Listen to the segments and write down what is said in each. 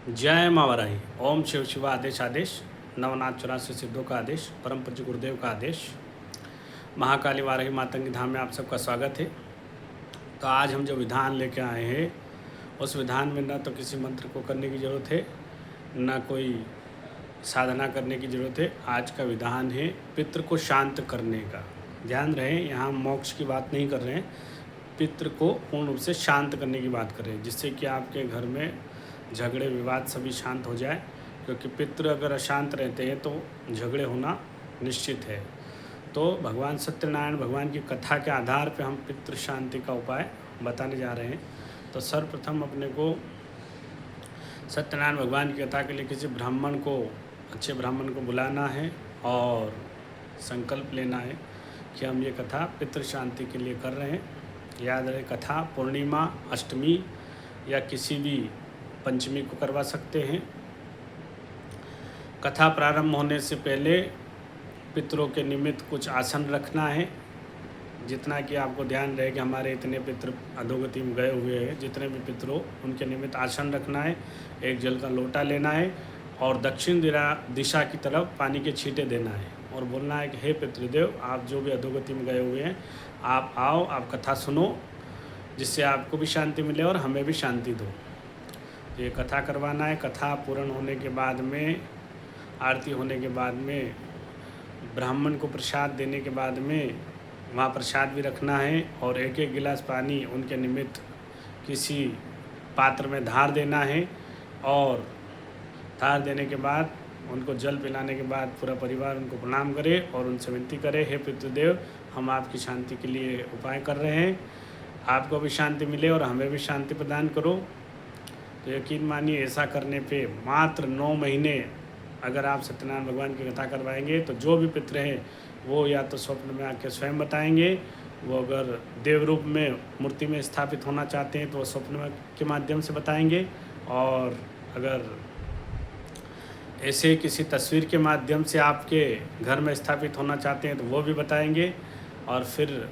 जय माँ वाराही। ओम शिव शिवा आदेश आदेश, नवनाथ 84 सिद्धों का आदेश, परम पूज्य गुरुदेव का आदेश। महाकाली वाराही मातंगी धाम में आप सबका स्वागत है। तो आज हम जो विधान लेके आए हैं उस विधान में न तो किसी मंत्र को करने की ज़रूरत है, न कोई साधना करने की ज़रूरत है। आज का विधान है पितृ को शांत करने का। ध्यान रहे, यहाँ मोक्ष की बात नहीं कर रहे हैं, पितृ को पूर्ण रूप से शांत करने की बात कर रहे हैं, जिससे कि आपके घर में झगड़े विवाद सभी शांत हो जाए। क्योंकि पितृ अगर अशांत रहते हैं तो झगड़े होना निश्चित है। तो भगवान सत्यनारायण भगवान की कथा के आधार पर हम पितृ शांति का उपाय बताने जा रहे हैं। तो सर्वप्रथम अपने को सत्यनारायण भगवान की कथा के लिए किसी ब्राह्मण को, अच्छे ब्राह्मण को बुलाना है और संकल्प लेना है कि हम ये कथा पितृ शांति के लिए कर रहे हैं। याद रहे, कथा पूर्णिमा, अष्टमी या किसी भी पंचमी को करवा सकते हैं। कथा प्रारंभ होने से पहले पितरों के निमित्त कुछ आसन रखना है। जितना कि आपको ध्यान रहे कि हमारे इतने पितृ अधोगति में गए हुए हैं, जितने भी पितरों, उनके निमित्त आसन रखना है। एक जल का लोटा लेना है और दक्षिण दिशा की तरफ पानी के छींटे देना है और बोलना है कि हे पितृदेव, आप जो भी अधोगति में गए हुए हैं, आप आओ, आप कथा सुनो, जिससे आपको भी शांति मिले और हमें भी शांति दो। तो ये कथा करवाना है। कथा पूर्ण होने के बाद में, आरती होने के बाद में, ब्राह्मण को प्रसाद देने के बाद में वहाँ प्रसाद भी रखना है और एक एक गिलास पानी उनके निमित्त किसी पात्र में धार देना है। और धार देने के बाद उनको जल पिलाने के बाद पूरा परिवार उनको प्रणाम करे और उनसे विनती करे, हे पितृदेव, हम आपकी शांति के लिए उपाय कर रहे हैं, आपको भी शांति मिले और हमें भी शांति प्रदान करो। तो यकीन मानिए, ऐसा करने पे मात्र 9 महीने अगर आप सत्यनारायण भगवान की कथा करवाएंगे तो जो भी पितृ हैं वो या तो स्वप्न में आके स्वयं बताएंगे, वो अगर देव रूप में मूर्ति में स्थापित होना चाहते हैं तो वो स्वप्न के माध्यम से बताएंगे, और अगर ऐसे किसी तस्वीर के माध्यम से आपके घर में स्थापित होना चाहते हैं तो वो भी बताएंगे। और फिर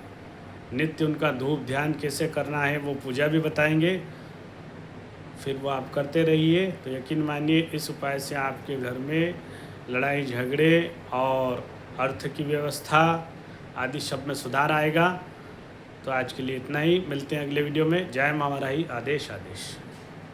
नित्य उनका धूप ध्यान कैसे करना है वो पूजा भी बताएंगे। फिर वो आप करते रहिए। तो यकीन मानिए, इस उपाय से आपके घर में लड़ाई झगड़े और अर्थ की व्यवस्था आदि सब में सुधार आएगा। तो आज के लिए इतना ही, मिलते हैं अगले वीडियो में। जय माँ वाराही। आदेश आदेश।